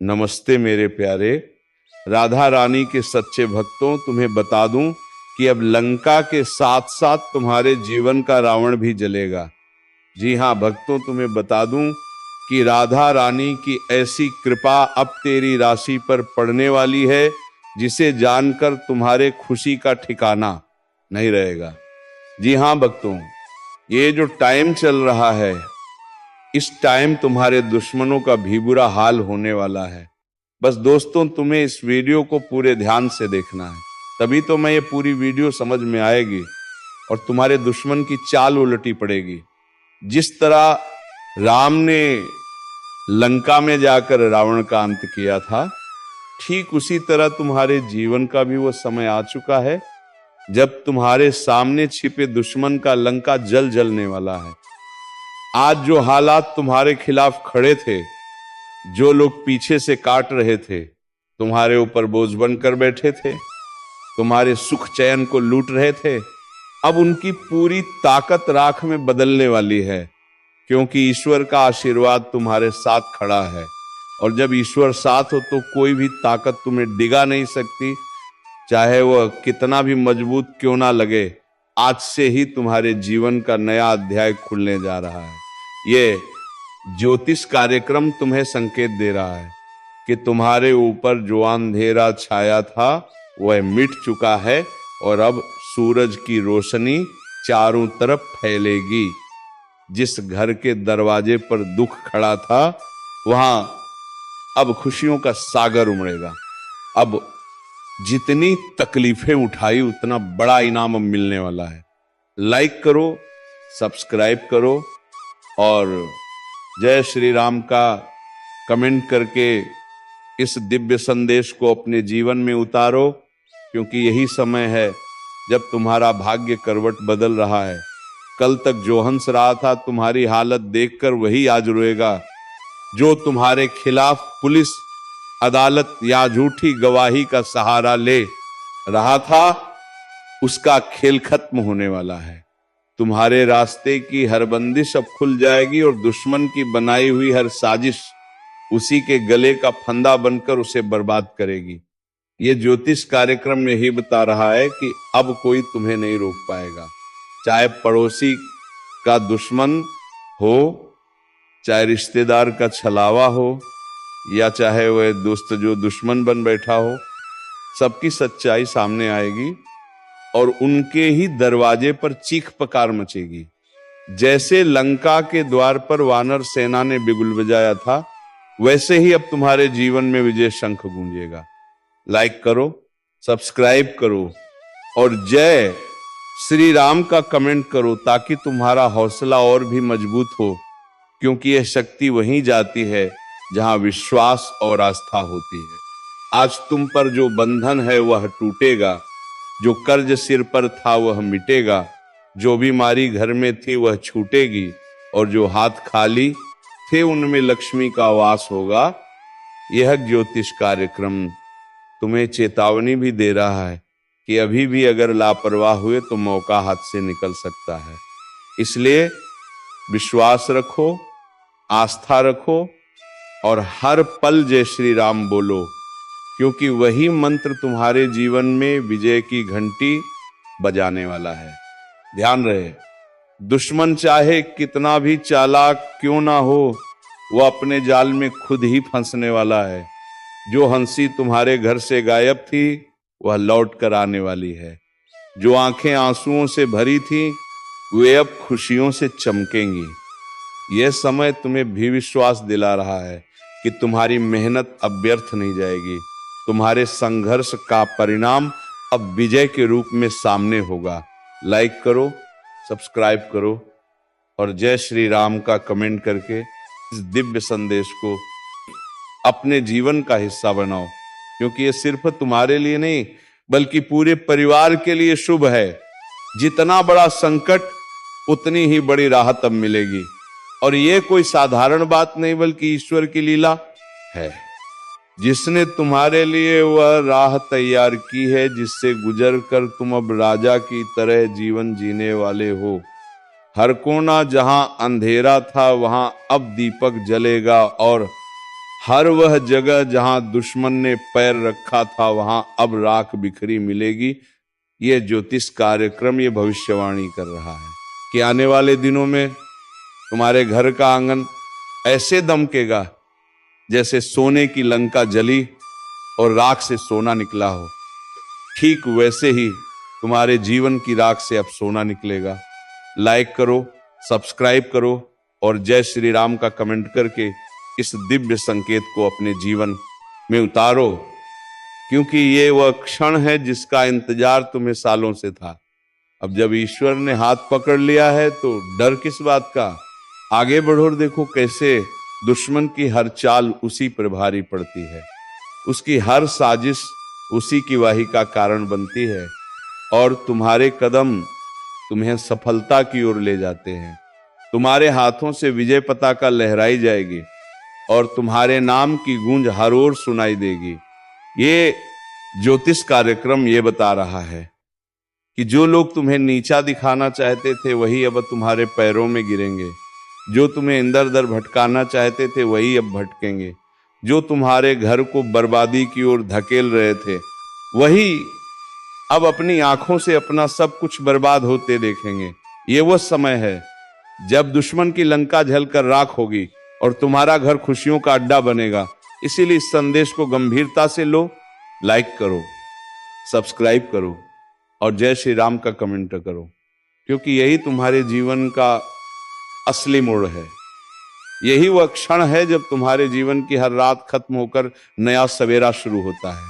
नमस्ते मेरे प्यारे राधा रानी के सच्चे भक्तों, तुम्हें बता दूं कि अब लंका के साथ साथ तुम्हारे जीवन का रावण भी जलेगा। जी हां भक्तों, तुम्हें बता दूं कि राधा रानी की ऐसी कृपा अब तेरी राशि पर पड़ने वाली है जिसे जानकर तुम्हारे खुशी का ठिकाना नहीं रहेगा। जी हां भक्तों, ये जो टाइम चल रहा है, इस टाइम तुम्हारे दुश्मनों का भी बुरा हाल होने वाला है। बस दोस्तों, तुम्हें इस वीडियो को पूरे ध्यान से देखना है, तभी तो मैं ये पूरी वीडियो समझ में आएगी और तुम्हारे दुश्मन की चाल उलटी पड़ेगी। जिस तरह राम ने लंका में जाकर रावण का अंत किया था, ठीक उसी तरह तुम्हारे जीवन का भी वो समय आ चुका है जब तुम्हारे सामने छिपे दुश्मन का लंका जल जलने वाला है। आज जो हालात तुम्हारे खिलाफ खड़े थे, जो लोग पीछे से काट रहे थे, तुम्हारे ऊपर बोझ बनकर बैठे थे, तुम्हारे सुख चैन को लूट रहे थे, अब उनकी पूरी ताकत राख में बदलने वाली है, क्योंकि ईश्वर का आशीर्वाद तुम्हारे साथ खड़ा है। और जब ईश्वर साथ हो तो कोई भी ताकत तुम्हें डिगा नहीं सकती, चाहे वह कितना भी मजबूत क्यों ना लगे। आज से ही तुम्हारे जीवन का नया अध्याय खुलने जा रहा है। ये ज्योतिष कार्यक्रम तुम्हें संकेत दे रहा है कि तुम्हारे ऊपर जो अंधेरा छाया था वह मिट चुका है और अब सूरज की रोशनी चारों तरफ फैलेगी। जिस घर के दरवाजे पर दुख खड़ा था, वहां अब खुशियों का सागर उमड़ेगा। अब जितनी तकलीफें उठाई उतना बड़ा इनाम अब मिलने वाला है। लाइक करो, सब्सक्राइब करो और जय श्री राम का कमेंट करके इस दिव्य संदेश को अपने जीवन में उतारो, क्योंकि यही समय है जब तुम्हारा भाग्य करवट बदल रहा है। कल तक जो हंस रहा था, तुम्हारी हालत देखकर वही आज रोएगा। जो तुम्हारे खिलाफ पुलिस, अदालत या झूठी गवाही का सहारा ले रहा था, उसका खेल खत्म होने वाला है। तुम्हारे रास्ते की हर बंदिश अब खुल जाएगी और दुश्मन की बनाई हुई हर साजिश उसी के गले का फंदा बनकर उसे बर्बाद करेगी। ये ज्योतिष कार्यक्रम यही बता रहा है कि अब कोई तुम्हें नहीं रोक पाएगा। चाहे पड़ोसी का दुश्मन हो, चाहे रिश्तेदार का छलावा हो, या चाहे वह दोस्त जो दुश्मन बन बैठा हो, सबकी सच्चाई सामने आएगी और उनके ही दरवाजे पर चीख पकार मचेगी। जैसे लंका के द्वार पर वानर सेना ने बिगुल बजाया था, वैसे ही अब तुम्हारे जीवन में विजय शंख गूंजेगा। लाइक करो, सब्सक्राइब करो और जय श्री राम का कमेंट करो, ताकि तुम्हारा हौसला और भी मजबूत हो, क्योंकि यह शक्ति वहीं जाती है जहां विश्वास और आस्था होती है। आज तुम पर जो बंधन है वह टूटेगा, जो कर्ज सिर पर था वह मिटेगा, जो बीमारी घर में थी वह छूटेगी और जो हाथ खाली थे उनमें लक्ष्मी का वास होगा। यह ज्योतिष कार्यक्रम तुम्हें चेतावनी भी दे रहा है कि अभी भी अगर लापरवाह हुए तो मौका हाथ से निकल सकता है। इसलिए विश्वास रखो, आस्था रखो और हर पल जय श्री राम बोलो, क्योंकि वही मंत्र तुम्हारे जीवन में विजय की घंटी बजाने वाला है। ध्यान रहे, दुश्मन चाहे कितना भी चालाक क्यों ना हो, वह अपने जाल में खुद ही फंसने वाला है। जो हंसी तुम्हारे घर से गायब थी वह लौट कर आने वाली है। जो आंखें आंसुओं से भरी थी वे अब खुशियों से चमकेंगी। यह समय तुम्हें भी विश्वास दिला रहा है कि तुम्हारी मेहनत अब व्यर्थ नहीं जाएगी। तुम्हारे संघर्ष का परिणाम अब विजय के रूप में सामने होगा। लाइक करो, सब्सक्राइब करो और जय श्री राम का कमेंट करके इस दिव्य संदेश को अपने जीवन का हिस्सा बनाओ, क्योंकि ये सिर्फ तुम्हारे लिए नहीं बल्कि पूरे परिवार के लिए शुभ है। जितना बड़ा संकट उतनी ही बड़ी राहत अब मिलेगी और ये कोई साधारण बात नहीं बल्कि ईश्वर की लीला है, जिसने तुम्हारे लिए वह राह तैयार की है जिससे गुजर कर तुम अब राजा की तरह जीवन जीने वाले हो। हर कोना जहां अंधेरा था वहां अब दीपक जलेगा और हर वह जगह जहां दुश्मन ने पैर रखा था वहां अब राख बिखरी मिलेगी। ये ज्योतिष कार्यक्रम ये भविष्यवाणी कर रहा है कि आने वाले दिनों में तुम्हारे घर का आंगन ऐसे दमकेगा जैसे सोने की लंका जली और राख से सोना निकला हो। ठीक वैसे ही तुम्हारे जीवन की राख से अब सोना निकलेगा। लाइक करो, सब्सक्राइब करो और जय श्री राम का कमेंट करके इस दिव्य संकेत को अपने जीवन में उतारो, क्योंकि ये वह क्षण है जिसका इंतजार तुम्हें सालों से था। अब जब ईश्वर ने हाथ पकड़ लिया है तो डर किस बात का। आगे बढ़ो और देखो कैसे दुश्मन की हर चाल उसी पर भारी पड़ती है, उसकी हर साजिश उसी की वाही का कारण बनती है और तुम्हारे कदम तुम्हें सफलता की ओर ले जाते हैं। तुम्हारे हाथों से विजय पताका लहराई जाएगी और तुम्हारे नाम की गूंज हर ओर सुनाई देगी। ये ज्योतिष कार्यक्रम ये बता रहा है कि जो लोग तुम्हें नीचा दिखाना चाहते थे वही अब तुम्हारे पैरों में गिरेंगे, जो तुम्हें इंदर उधर भटकाना चाहते थे वही अब भटकेंगे, जो तुम्हारे घर को बर्बादी की ओर धकेल रहे थे वही अब अपनी आंखों से अपना सब कुछ बर्बाद होते देखेंगे। ये वो समय है जब दुश्मन की लंका जलकर राख होगी और तुम्हारा घर खुशियों का अड्डा बनेगा। इसीलिए इस संदेश को गंभीरता से लो, लाइक करो, सब्सक्राइब करो और जय श्री राम का कमेंट करो, क्योंकि यही तुम्हारे जीवन का असली मोड़ है। यही वह क्षण है जब तुम्हारे जीवन की हर रात खत्म होकर नया सवेरा शुरू होता है।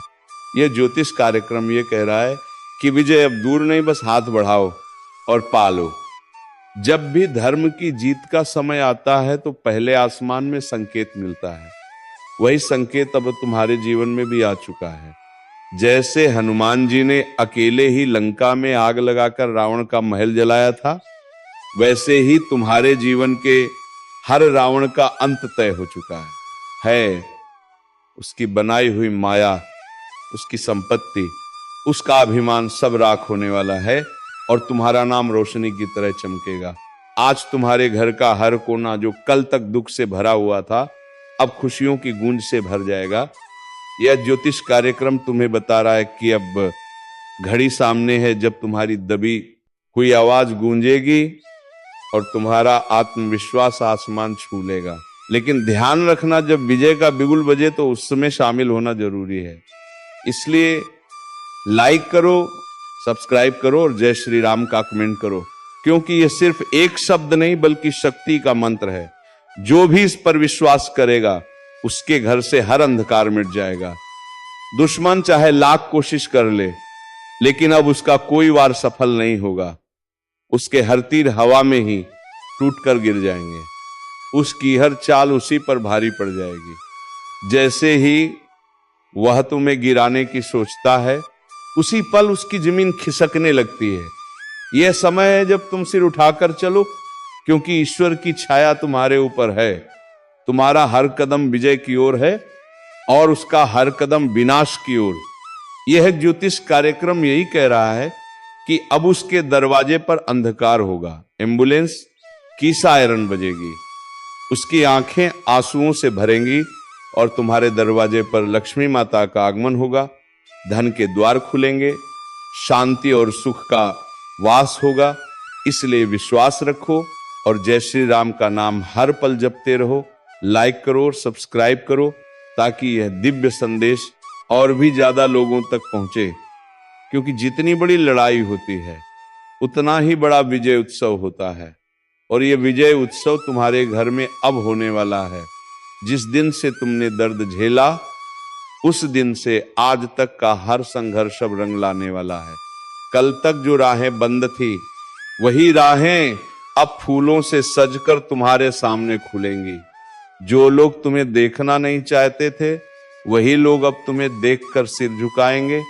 यह ज्योतिष कार्यक्रम ये कह रहा है कि विजय अब दूर नहीं, बस हाथ बढ़ाओ और पालो। जब भी धर्म की जीत का समय आता है तो पहले आसमान में संकेत मिलता है। वही संकेत अब तुम्हारे जीवन में भी आ चुका है। जैसे हनुमान जी ने अकेले ही लंका में आग लगाकर रावण का महल जलाया था, वैसे ही तुम्हारे जीवन के हर रावण का अंत तय हो चुका है। उसकी बनाई हुई माया, उसकी संपत्ति, उसका अभिमान सब राख होने वाला है और तुम्हारा नाम रोशनी की तरह चमकेगा। आज तुम्हारे घर का हर कोना जो कल तक दुख से भरा हुआ था अब खुशियों की गूंज से भर जाएगा। यह ज्योतिष कार्यक्रम तुम्हें बता रहा है कि अब घड़ी सामने है जब तुम्हारी दबी हुई आवाज गूंजेगी और तुम्हारा आत्मविश्वास आसमान छू लेगा। लेकिन ध्यान रखना, जब विजय का बिगुल बजे तो उसमें शामिल होना जरूरी है। इसलिए लाइक करो, सब्सक्राइब करो और जय श्री राम का कमेंट करो, क्योंकि यह सिर्फ एक शब्द नहीं बल्कि शक्ति का मंत्र है। जो भी इस पर विश्वास करेगा उसके घर से हर अंधकार मिट जाएगा। दुश्मन चाहे लाख कोशिश कर ले लेकिन अब उसका कोई वार सफल नहीं होगा। उसके हर तीर हवा में ही टूटकर गिर जाएंगे। उसकी हर चाल उसी पर भारी पड़ जाएगी। जैसे ही वह तुम्हें गिराने की सोचता है उसी पल उसकी जमीन खिसकने लगती है। यह समय है जब तुम सिर उठाकर चलो, क्योंकि ईश्वर की छाया तुम्हारे ऊपर है। तुम्हारा हर कदम विजय की ओर है और उसका हर कदम विनाश की ओर। यह ज्योतिष कार्यक्रम यही कह रहा है कि अब उसके दरवाजे पर अंधकार होगा, एम्बुलेंस की सायरन बजेगी, उसकी आंखें आंसुओं से भरेंगी और तुम्हारे दरवाजे पर लक्ष्मी माता का आगमन होगा। धन के द्वार खुलेंगे, शांति और सुख का वास होगा। इसलिए विश्वास रखो और जय श्री राम का नाम हर पल जपते रहो। लाइक करो और सब्सक्राइब करो ताकि यह दिव्य संदेश और भी ज्यादा लोगों तक पहुंचे, क्योंकि जितनी बड़ी लड़ाई होती है उतना ही बड़ा विजय उत्सव होता है। और यह विजय उत्सव तुम्हारे घर में अब होने वाला है। जिस दिन से तुमने दर्द झेला उस दिन से आज तक का हर संघर्ष अब रंग लाने वाला है। कल तक जो राहें बंद थी वही राहें अब फूलों से सजकर तुम्हारे सामने खुलेंगी। जो लोग तुम्हें देखना नहीं चाहते थे वही लोग अब तुम्हें देखकर सिर झुकाएंगे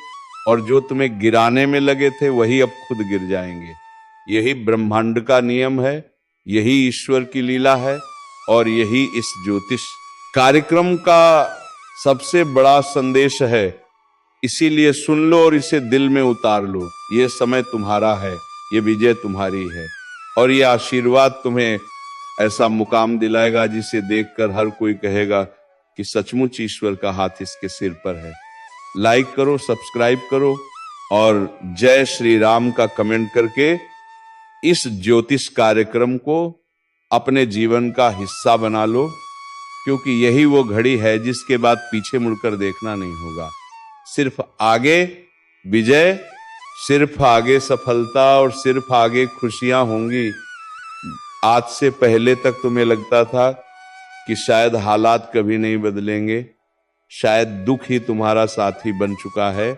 और जो तुम्हें गिराने में लगे थे वही अब खुद गिर जाएंगे। यही ब्रह्मांड का नियम है, यही ईश्वर की लीला है और यही इस ज्योतिष कार्यक्रम का सबसे बड़ा संदेश है। इसीलिए सुन लो और इसे दिल में उतार लो। ये समय तुम्हारा है, ये विजय तुम्हारी है और ये आशीर्वाद तुम्हें ऐसा मुकाम दिलाएगा जिसे देखकर हर कोई कहेगा कि सचमुच ईश्वर का हाथ इसके सिर पर है। लाइक करो, सब्सक्राइब करो और जय श्री राम का कमेंट करके इस ज्योतिष कार्यक्रम को अपने जीवन का हिस्सा बना लो, क्योंकि यही वो घड़ी है जिसके बाद पीछे मुड़कर देखना नहीं होगा। सिर्फ आगे विजय, सिर्फ आगे सफलता और सिर्फ आगे खुशियां होंगी। आज से पहले तक तुम्हें लगता था कि शायद हालात कभी नहीं बदलेंगे, शायद दुख ही तुम्हारा साथी बन चुका है,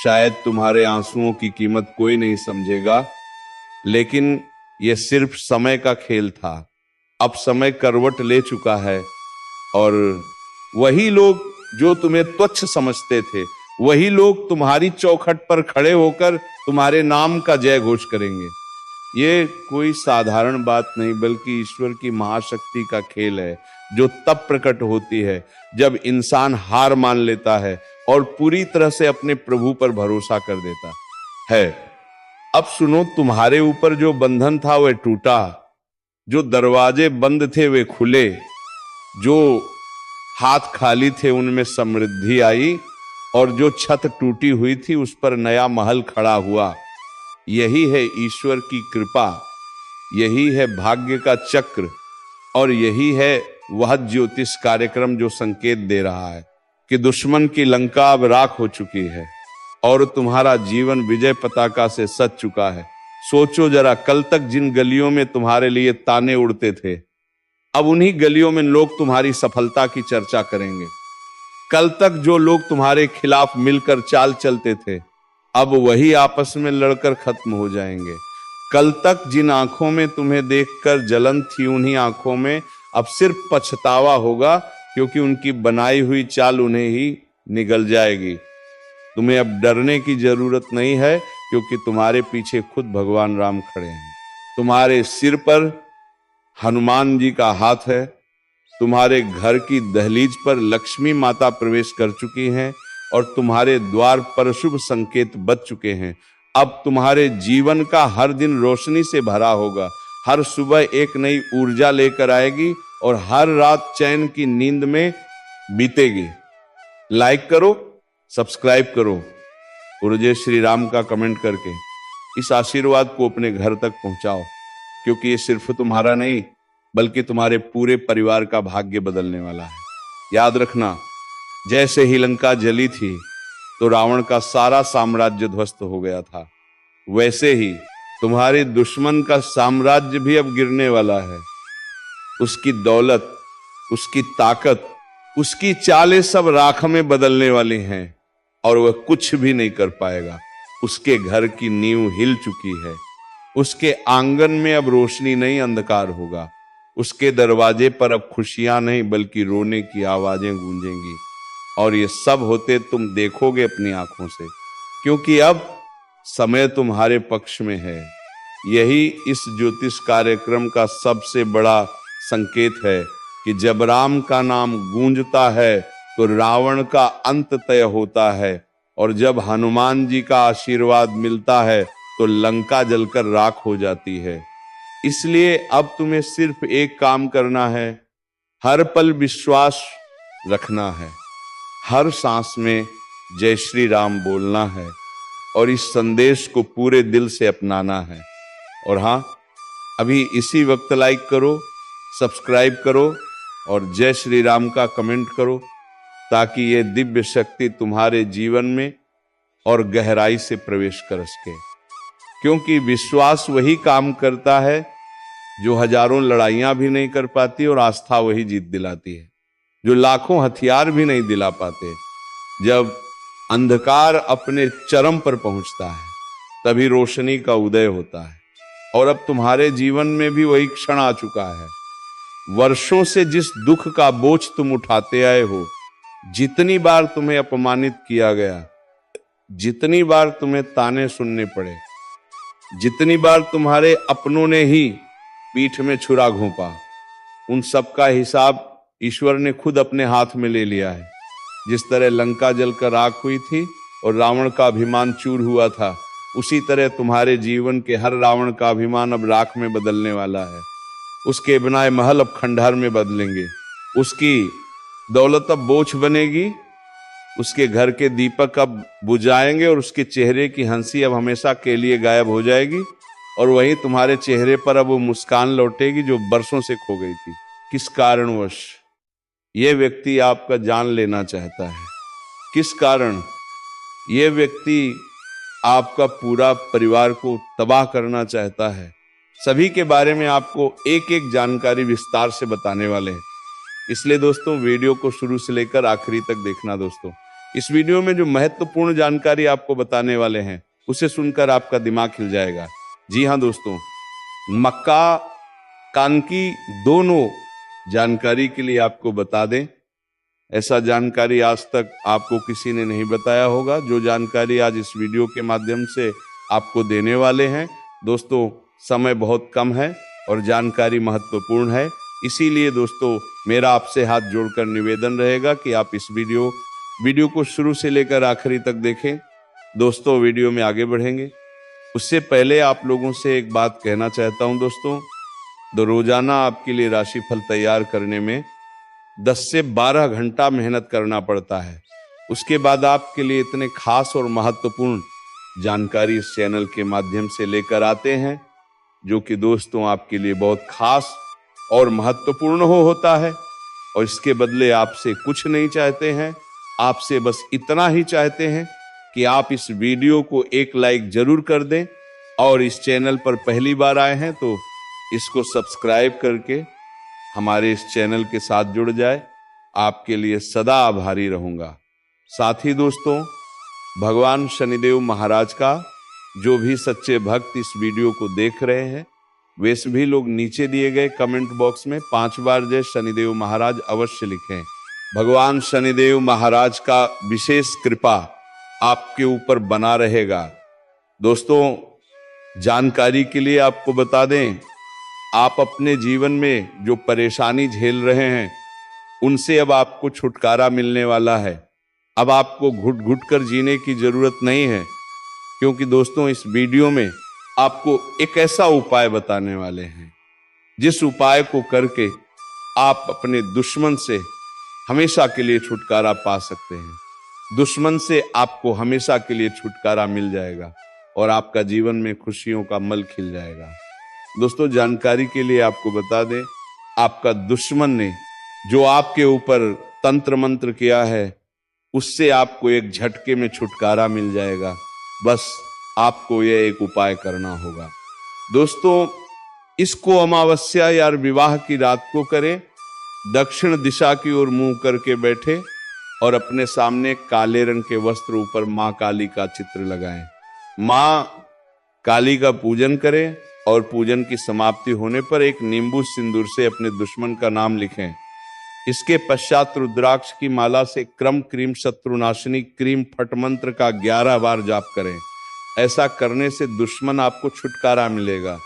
शायद तुम्हारे आंसुओं की कीमत कोई नहीं समझेगा, लेकिन यह सिर्फ समय का खेल था। अब समय करवट ले चुका है और वही लोग जो तुम्हें तुच्छ समझते थे, वही लोग तुम्हारी चौखट पर खड़े होकर तुम्हारे नाम का जय घोष करेंगे। ये कोई साधारण बात नहीं, बल्कि ईश्वर की महाशक्ति का खेल है, जो तब प्रकट होती है जब इंसान हार मान लेता है और पूरी तरह से अपने प्रभु पर भरोसा कर देता है। अब सुनो, तुम्हारे ऊपर जो बंधन था वह टूटा, जो दरवाजे बंद थे वे खुले, जो हाथ खाली थे उनमें समृद्धि आई और जो छत टूटी हुई थी उस पर नया महल खड़ा हुआ। यही है ईश्वर की कृपा, यही है भाग्य का चक्र और यही है वह ज्योतिष कार्यक्रम जो संकेत दे रहा है कि दुश्मन की लंका अब राख हो चुकी है और तुम्हारा जीवन विजय पताका से सज चुका है। सोचो जरा, कल तक जिन गलियों में तुम्हारे लिए ताने उड़ते थे, अब उन्हीं गलियों में लोग तुम्हारी सफलता की चर्चा करेंगे। कल तक जो लोग तुम्हारे खिलाफ मिलकर चाल चलते थे, अब वही आपस में लड़कर खत्म हो जाएंगे। कल तक जिन आंखों में तुम्हें देखकर जलन थी, उन्हीं आंखों में अब सिर्फ पछतावा होगा, क्योंकि उनकी बनाई हुई चाल उन्हें ही निगल जाएगी। तुम्हें अब डरने की जरूरत नहीं है, क्योंकि तुम्हारे पीछे खुद भगवान राम खड़े हैं। तुम्हारे सिर पर हनुमान जी का हाथ है, तुम्हारे घर की दहलीज पर लक्ष्मी माता प्रवेश कर चुकी हैं और तुम्हारे द्वार पर शुभ संकेत बच चुके हैं। अब तुम्हारे जीवन का हर दिन रोशनी से भरा होगा, हर सुबह एक नई ऊर्जा लेकर आएगी और हर रात चैन की नींद में बीतेगी। लाइक करो, सब्सक्राइब करो और जय श्री राम का कमेंट करके इस आशीर्वाद को अपने घर तक पहुंचाओ, क्योंकि ये सिर्फ तुम्हारा नहीं बल्कि तुम्हारे पूरे परिवार का भाग्य बदलने वाला है। याद रखना, जैसे ही लंका जली थी तो रावण का सारा साम्राज्य ध्वस्त हो गया था, वैसे ही तुम्हारे दुश्मन का साम्राज्य भी अब गिरने वाला है। उसकी दौलत, उसकी ताकत, उसकी चालें सब राख में बदलने वाली हैं और वह कुछ भी नहीं कर पाएगा। उसके घर की नींव हिल चुकी है, उसके आंगन में अब रोशनी नहीं अंधकार होगा, उसके दरवाजे पर अब खुशियां नहीं बल्कि रोने की आवाजें गूंजेंगी। और ये सब होते तुम देखोगे अपनी आंखों से, क्योंकि अब समय तुम्हारे पक्ष में है। यही इस ज्योतिष कार्यक्रम का सबसे बड़ा संकेत है कि जब राम का नाम गूंजता है तो रावण का अंत तय होता है और जब हनुमान जी का आशीर्वाद मिलता है तो लंका जलकर राख हो जाती है। इसलिए अब तुम्हें सिर्फ एक काम करना है, हर पल विश्वास रखना है, हर सांस में जय श्री राम बोलना है और इस संदेश को पूरे दिल से अपनाना है। और हाँ, अभी इसी वक्त लाइक करो, सब्सक्राइब करो और जय श्री राम का कमेंट करो, ताकि ये दिव्य शक्ति तुम्हारे जीवन में और गहराई से प्रवेश कर सके। क्योंकि विश्वास वही काम करता है जो हजारों लड़ाइयां भी नहीं कर पाती और आस्था वही जीत दिलाती है जो लाखों हथियार भी नहीं दिला पाते। जब अंधकार अपने चरम पर पहुंचता है तभी रोशनी का उदय होता है और अब तुम्हारे जीवन में भी वही क्षण आ चुका है। वर्षों से जिस दुख का बोझ तुम उठाते आए हो, जितनी बार तुम्हें अपमानित किया गया, जितनी बार तुम्हें ताने सुनने पड़े, जितनी बार तुम्हारे अपनों ने ही पीठ में छुरा घोंपा, उन सब का हिसाब ईश्वर ने खुद अपने हाथ में ले लिया है। जिस तरह लंका जलकर राख हुई थी और रावण का अभिमान चूर हुआ था, उसी तरह तुम्हारे जीवन के हर रावण का अभिमान अब राख में बदलने वाला है। उसके बनाए महल अब खंडहर में बदलेंगे, उसकी दौलत अब बोझ बनेगी, उसके घर के दीपक अब बुझाएंगे और उसके चेहरे की हंसी अब हमेशा के लिए गायब हो जाएगी, और वहीं तुम्हारे चेहरे पर अब वो मुस्कान लौटेगी जो बरसों से खो गई थी। किस कारणवश ये व्यक्ति आपका जान लेना चाहता है? किस कारण ये व्यक्ति आपका पूरा परिवार को तबाह करना चाहता है? सभी के बारे में आपको एक एक जानकारी विस्तार से बताने वाले हैं। इसलिए दोस्तों वीडियो को शुरू से लेकर आखिरी तक देखना। दोस्तों इस वीडियो में जो महत्वपूर्ण जानकारी आपको बताने वाले हैं उसे सुनकर आपका दिमाग हिल जाएगा। जी हाँ दोस्तों, मक्का कानकी दोनों जानकारी के लिए आपको बता दें, ऐसा जानकारी आज तक आपको किसी ने नहीं बताया होगा। जो जानकारी आज इस वीडियो के माध्यम से आपको देने वाले हैं दोस्तों, समय बहुत कम है और जानकारी महत्वपूर्ण है। इसीलिए दोस्तों मेरा आपसे हाथ जोड़कर निवेदन रहेगा कि आप इस वीडियो को शुरू से लेकर आखिरी तक देखें। दोस्तों वीडियो में आगे बढ़ेंगे उससे पहले आप लोगों से एक बात कहना चाहता हूं दोस्तों, रोजाना आपके लिए राशिफल तैयार करने में 10 से 12 घंटा मेहनत करना पड़ता है। उसके बाद आपके लिए इतने खास और महत्वपूर्ण जानकारी इस चैनल के माध्यम से लेकर आते हैं, जो कि दोस्तों आपके लिए बहुत खास और महत्वपूर्ण होता है। और इसके बदले आपसे कुछ नहीं चाहते हैं, आपसे बस इतना ही चाहते हैं कि आप इस वीडियो को एक लाइक जरूर कर दें, और इस चैनल पर पहली बार आए हैं तो इसको सब्सक्राइब करके हमारे इस चैनल के साथ जुड़ जाए। आपके लिए सदा आभारी रहूंगा। साथ ही दोस्तों भगवान शनिदेव महाराज का जो भी सच्चे भक्त इस वीडियो को देख रहे हैं वे सभी लोग नीचे दिए गए कमेंट बॉक्स में 5 बार जय शनिदेव महाराज अवश्य लिखें। भगवान शनिदेव महाराज का विशेष कृपा आपके ऊपर बना रहेगा। दोस्तों जानकारी के लिए आपको बता दें, आप अपने जीवन में जो परेशानी झेल रहे हैं उनसे अब आपको छुटकारा मिलने वाला है। अब आपको घुट घुट कर जीने की जरूरत नहीं है, क्योंकि दोस्तों इस वीडियो में आपको एक ऐसा उपाय बताने वाले हैं जिस उपाय को करके आप अपने दुश्मन से हमेशा के लिए छुटकारा पा सकते हैं। दुश्मन से आपको हमेशा के लिए छुटकारा मिल जाएगा और आपका जीवन में खुशियों का मल खिल जाएगा। दोस्तों जानकारी के लिए आपको बता दें, आपका दुश्मन ने जो आपके ऊपर तंत्र मंत्र किया है उससे आपको एक झटके में छुटकारा मिल जाएगा। बस आपको यह एक उपाय करना होगा। दोस्तों इसको अमावस्या या विवाह की रात को करें, दक्षिण दिशा की ओर मुंह करके बैठे और अपने सामने काले रंग के वस्त्र ऊपर मां काली का चित्र लगाएं। मां काली का पूजन करें और पूजन की समाप्ति होने पर एक नींबू सिंदूर से अपने दुश्मन का नाम लिखें। इसके पश्चात रुद्राक्ष की माला से क्रम क्रीम शत्रुनाशिनी क्रीम फट मंत्र का 11 बार जाप करें। ऐसा करने से दुश्मन आपको छुटकारा मिलेगा।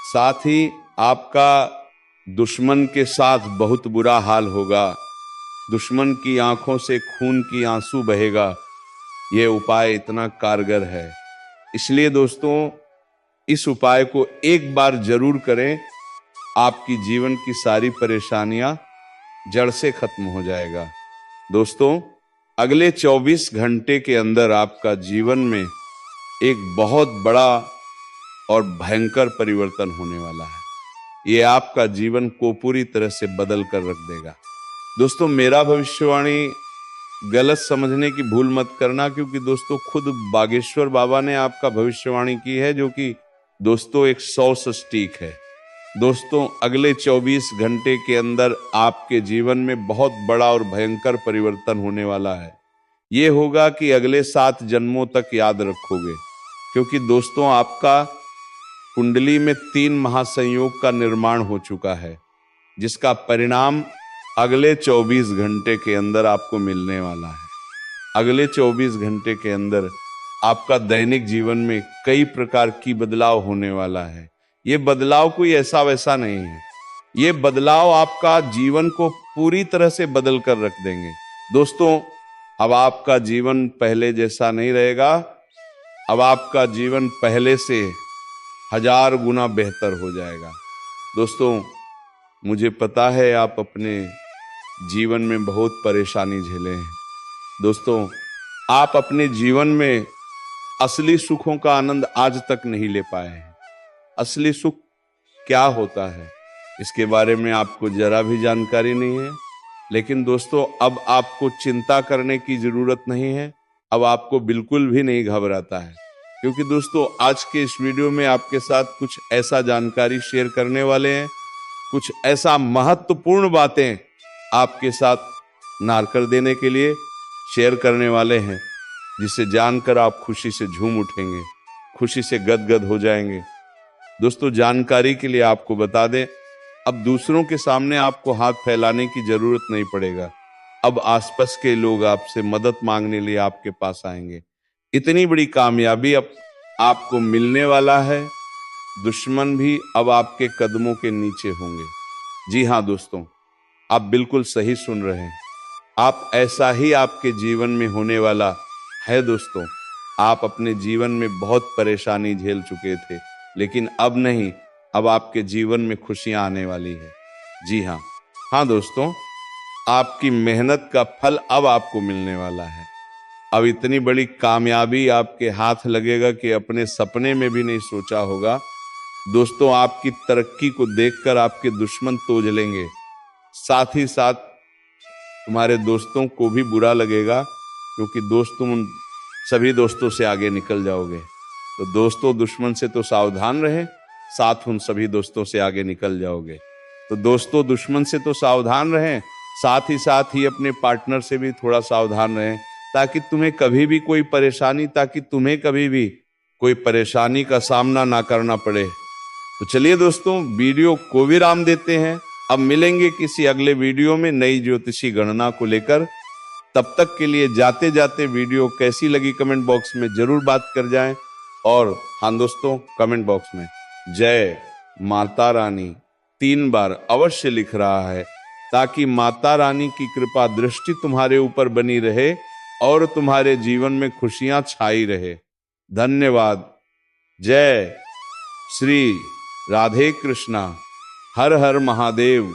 साथ ही आपका दुश्मन के साथ बहुत बुरा हाल होगा, दुश्मन की आंखों से खून की आंसू बहेगा। यह उपाय इतना कारगर है, इसलिए दोस्तों इस उपाय को एक बार जरूर करें। आपकी जीवन की सारी परेशानियां जड़ से खत्म हो जाएगा। दोस्तों अगले 24 घंटे के अंदर आपका जीवन में एक बहुत बड़ा और भयंकर परिवर्तन होने वाला है। ये आपका जीवन को पूरी तरह से बदल कर रख देगा। दोस्तों मेरा भविष्यवाणी गलत समझने की भूल मत करना, क्योंकि दोस्तों खुद बागेश्वर बाबा ने आपका भविष्यवाणी की है, जो कि दोस्तों एक 100 सटीक है। दोस्तों अगले 24 घंटे के अंदर आपके जीवन में बहुत बड़ा और भयंकर परिवर्तन होने वाला है। ये होगा कि अगले 7 जन्मों तक याद रखोगे, क्योंकि दोस्तों आपका कुंडली में 3 महासंयोग का निर्माण हो चुका है, जिसका परिणाम अगले 24 घंटे के अंदर आपको मिलने वाला है। अगले 24 घंटे के अंदर आपका दैनिक जीवन में कई प्रकार की बदलाव होने वाला है। ये बदलाव कोई ऐसा वैसा नहीं है, ये बदलाव आपका जीवन को पूरी तरह से बदल कर रख देंगे। दोस्तों अब आपका जीवन पहले जैसा नहीं रहेगा, अब आपका जीवन पहले से 1000 गुना बेहतर हो जाएगा। दोस्तों मुझे पता है आप अपने जीवन में बहुत परेशानी झेले हैं। दोस्तों, आप अपने जीवन में असली सुखों का आनंद आज तक नहीं ले पाए हैं। असली सुख क्या होता है इसके बारे में आपको जरा भी जानकारी नहीं है। लेकिन दोस्तों, अब आपको चिंता करने की जरूरत नहीं है, अब आपको बिल्कुल भी नहीं घबराता है, क्योंकि दोस्तों आज के इस वीडियो में आपके साथ कुछ ऐसा जानकारी शेयर करने वाले हैं, कुछ ऐसा महत्वपूर्ण बातें आपके साथ नारकर देने के लिए शेयर करने वाले हैं, जिसे जानकर आप खुशी से झूम उठेंगे, खुशी से गदगद हो जाएंगे। दोस्तों, जानकारी के लिए आपको बता दें, अब दूसरों के सामने आपको हाथ फैलाने की जरूरत नहीं पड़ेगा। अब आसपास के लोग आपसे मदद मांगने लिए आपके पास आएंगे। इतनी बड़ी कामयाबी अब आपको मिलने वाला है, दुश्मन भी अब आपके कदमों के नीचे होंगे। जी हाँ दोस्तों, आप बिल्कुल सही सुन रहे हैं। आप ऐसा ही आपके जीवन में होने वाला है। दोस्तों, आप अपने जीवन में बहुत परेशानी झेल चुके थे, लेकिन अब नहीं, अब आपके जीवन में खुशियां आने वाली है। जी हाँ, हाँ दोस्तों, आपकी मेहनत का फल अब आपको मिलने वाला है। अब इतनी बड़ी कामयाबी आपके हाथ लगेगा कि अपने सपने में भी नहीं सोचा होगा। दोस्तों, आपकी तरक्की को देखकर आपके दुश्मन तोज लेंगे, साथ ही साथ तुम्हारे दोस्तों को भी बुरा लगेगा, क्योंकि दोस्त तुम उन सभी दोस्तों से आगे निकल जाओगे। तो दोस्तों, दुश्मन से तो सावधान रहें, साथ उन सभी दोस्तों से आगे निकल जाओगे। तो दोस्तों, दुश्मन से तो सावधान रहें, साथ ही अपने पार्टनर से भी थोड़ा सावधान रहें, ताकि तुम्हें कभी भी कोई परेशानी का सामना ना करना पड़े। तो चलिए दोस्तों, वीडियो को विराम देते हैं। अब मिलेंगे किसी अगले वीडियो में नई ज्योतिषी गणना को लेकर। तब तक के लिए जाते जाते वीडियो कैसी लगी कमेंट बॉक्स में जरूर बात कर जाएं। और हाँ दोस्तों, कमेंट बॉक्स में जय माता रानी 3 बार अवश्य लिख रहा है, ताकि माता रानी की कृपा दृष्टि तुम्हारे ऊपर बनी रहे और तुम्हारे जीवन में खुशियां छाई रहे। धन्यवाद। जय श्री राधे कृष्णा। हर हर महादेव।